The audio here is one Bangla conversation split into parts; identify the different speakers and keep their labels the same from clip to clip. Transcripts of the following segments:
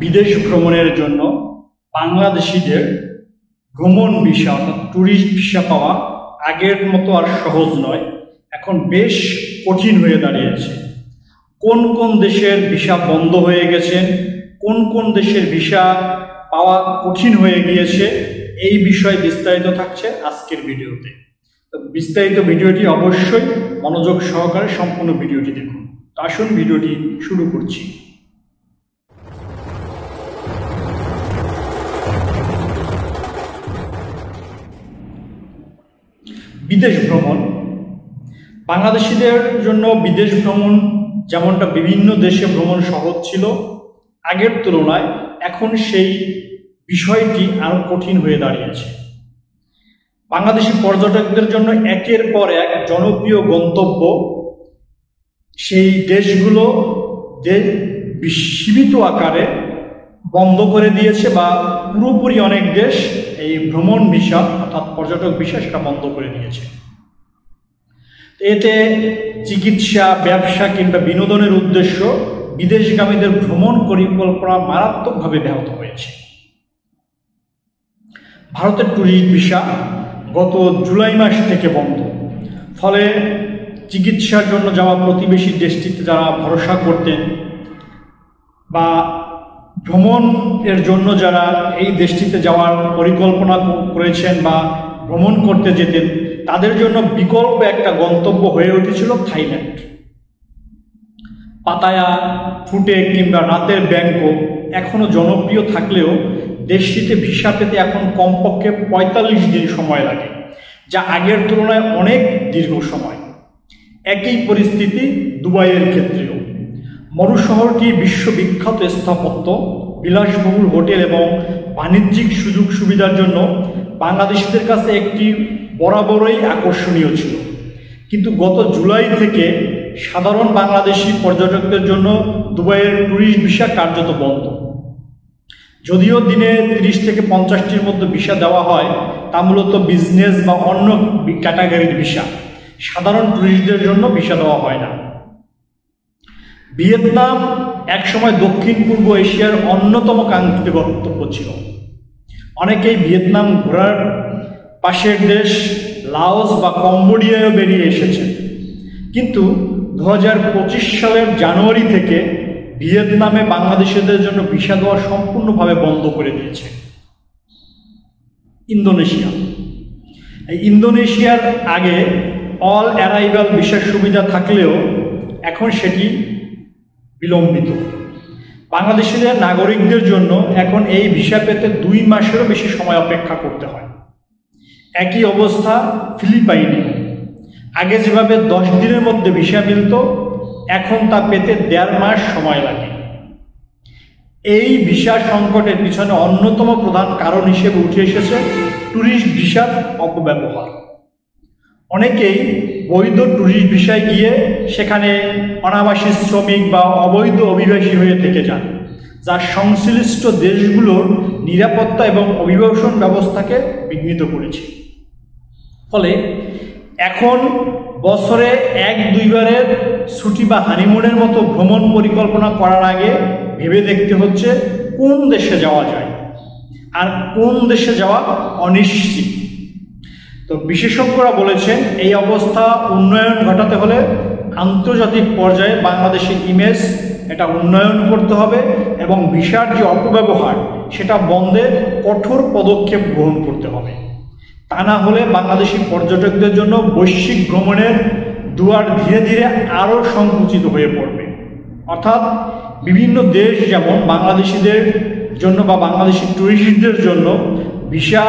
Speaker 1: বিদেশ ভ্রমণের জন্য বাংলাদেশিদের ভ্রমণ ভিসা অর্থাৎ ট্যুরিস্ট ভিসা পাওয়া আগের মতো আর সহজ নয়, এখন বেশ কঠিন হয়ে দাঁড়িয়েছে। কোন কোন দেশের ভিসা বন্ধ হয়ে গেছে, কোন কোন দেশের ভিসা পাওয়া কঠিন হয়ে গিয়েছে, এই বিষয়ে বিস্তারিত থাকছে আজকের ভিডিওতে। তো বিস্তারিত ভিডিওটি অবশ্যই মনোযোগ সহকারে সম্পূর্ণ ভিডিওটি দেখুন। তো আসুন ভিডিওটি শুরু করছি। বিদেশ ভ্রমণ, বাংলাদেশিদের জন্য বিদেশ ভ্রমণ যেমনটা বিভিন্ন দেশে ভ্রমণ সহজ ছিল, আগের তুলনায় এখন সেই বিষয়টি আরো কঠিন হয়ে দাঁড়িয়েছে। বাংলাদেশি পর্যটকদের জন্য একের পর এক জনপ্রিয় গন্তব্য সেই দেশগুলো সীমিত আকারে বন্ধ করে দিয়েছে বা পুরোপুরি অনেক দেশ এই ভ্রমণ ভিসা অর্থাৎ পর্যটক ভিসা সেটা বন্ধ করে দিয়েছে। এতে চিকিৎসা, ব্যবসা কিংবা বিনোদনের উদ্দেশ্য বিদেশগামীদের ভ্রমণ পরিকল্পনা মারাত্মকভাবে ব্যাহত হয়েছে। ভারতের ট্যুরিস্ট ভিসা গত জুলাই মাস থেকে বন্ধ, ফলে চিকিৎসার জন্য যাওয়া প্রতিবেশী দেশটিতে যারা ভরসা করতেন বা ভ্রমণের জন্য যারা এই দেশটিতে যাওয়ার পরিকল্পনা করেছেন বা ভ্রমণ করতে যেতেন, তাদের জন্য বিকল্প একটা গন্তব্য হয়ে উঠেছিল থাইল্যান্ড। পাতায়া, ফুটেক কিংবা রাতের ব্যাংকক এখনো জনপ্রিয় থাকলেও দেশটিতে ভিসা পেতে এখন কমপক্ষে ৪৫ দিন সময় লাগে, যা আগের তুলনায় অনেক দীর্ঘ সময়। একই পরিস্থিতি দুবাইয়ের ক্ষেত্রেও। মরু শহরটি বিশ্ববিখ্যাত স্থাপত্য, বিলাসবহুল হোটেল এবং বাণিজ্যিক সুযোগ সুবিধার জন্য বাংলাদেশিদের কাছে একটি বরাবরই আকর্ষণীয় ছিল। কিন্তু গত জুলাই থেকে সাধারণ বাংলাদেশি পর্যটকদের জন্য দুবাইয়ের ট্যুরিস্ট ভিসা কার্যত বন্ধ। যদিও দিনে ৩০ থেকে ৫০টির মধ্যে ভিসা দেওয়া হয়, তা মূলত বিজনেস বা অন্য ক্যাটাগরির ভিসা, সাধারণ ট্যুরিস্টদের জন্য ভিসা দেওয়া হয় না। ভিয়েতনাম একসময় দক্ষিণ পূর্ব এশিয়ার অন্যতম কাঙ্ক্ষিত গন্তব্য ছিল। অনেকেই ভিয়েতনাম ঘোরার পাশের দেশ লাওস বা কম্বোডিয়ায়ও বেরিয়ে এসেছে, কিন্তু ২০২৫ সালের জানুয়ারি থেকে ভিয়েতনামে বাংলাদেশিদের জন্য ভিসা দেওয়া সম্পূর্ণভাবে বন্ধ করে দিয়েছে। ইন্দোনেশিয়া, এই ইন্দোনেশিয়ার আগে অল অ্যারাইভাল ভিসার সুবিধা থাকলেও এখন সেটি বিলম্বিত। বাংলাদেশের নাগরিকদের জন্য এখন এই ভিসা পেতে ২ মাসেরও বেশি সময় অপেক্ষা করতে হয়। একই অবস্থা ফিলিপাইনে। আগে যেভাবে ১০ দিনের মধ্যে ভিসা মিলত, এখন তা পেতে ১.৫ মাস সময় লাগে। এই ভিসা সংকটের পিছনে অন্যতম প্রধান কারণ হিসেবে উঠে এসেছে ট্যুরিস্ট ভিসার অপব্যবহার। অনেকেই বৈধ ট্যুরিস্ট ভিসায় গিয়ে সেখানে অনাবাসী শ্রমিক বা অবৈধ অভিবাসী হয়ে থেকে যান, যা সংশ্লিষ্ট দেশগুলোর নিরাপত্তা এবং অভিবাসন ব্যবস্থাকে বিঘ্নিত করেছে। ফলে এখন বছরে ১-২ বারের ছুটি বা হানিমুনের মতো ভ্রমণ পরিকল্পনা করার আগে ভেবে দেখতে হচ্ছে কোন দেশে যাওয়া যায় আর কোন দেশে যাওয়া অনিশ্চিত। তো বিশেষজ্ঞরা বলেছেন এই অবস্থা উন্নয়ন ঘটাতে হলে আন্তর্জাতিক পর্যায়ে বাংলাদেশের ইমেজ এটা উন্নয়ন করতে হবে এবং ভিসার যে অপব্যবহার সেটা বন্ধে কঠোর পদক্ষেপ গ্রহণ করতে হবে। তা না হলে বাংলাদেশি পর্যটকদের জন্য বৈশ্বিক ভ্রমণের দুয়ার ধীরে ধীরে আরও সংকুচিত হয়ে পড়বে। অর্থাৎ বিভিন্ন দেশ যেমন বাংলাদেশিদের জন্য বা বাংলাদেশি ট্যুরিস্টদের জন্য ভিসা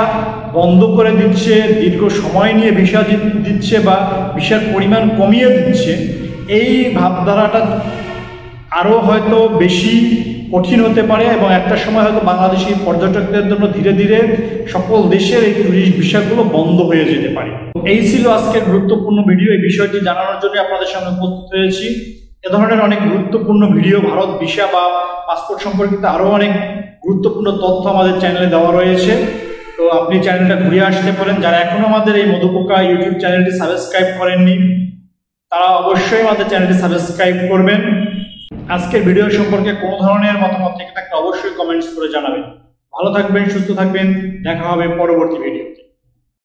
Speaker 1: বন্ধ করে দিচ্ছে, দীর্ঘ সময় নিয়ে ভিসা দিচ্ছে বা ভিসার পরিমাণ কমিয়ে দিচ্ছে, এই ভাবধারাটা আরও হয়তো বেশি কঠিন হতে পারে এবং একটা সময় হয়তো বাংলাদেশি পর্যটকদের জন্য ধীরে ধীরে সকল দেশের এই ট্যুরিস্ট ভিসাগুলো বন্ধ হয়ে যেতে পারে। এই ছিল আজকের গুরুত্বপূর্ণ ভিডিও। এই বিষয়টি জানানোর জন্য আপনাদের সামনে উপস্থিত হয়েছি। এ ধরনের অনেক গুরুত্বপূর্ণ ভিডিও, ভারত ভিসা বা পাসপোর্ট সম্পর্কিত আরও অনেক গুরুত্বপূর্ণ তথ্য আমাদের চ্যানেলে দেওয়া রয়েছে। তো আপনি চ্যানেলটা ঘুরে আসতে পারেন। যারা এখনো আমাদের এই মধুপোকা ইউটিউব চ্যানেলটি সাবস্ক্রাইব করেননি, তারা অবশ্যই আমাদের চ্যানেলটি সাবস্ক্রাইব করবেন। আজকের ভিডিও সম্পর্কে কোনো ধরনের মতামত থেকে থাকলে অবশ্যই কমেন্টস করে জানাবেন। ভালো থাকবেন, সুস্থ থাকবেন, দেখা হবে পরবর্তী ভিডিওতে।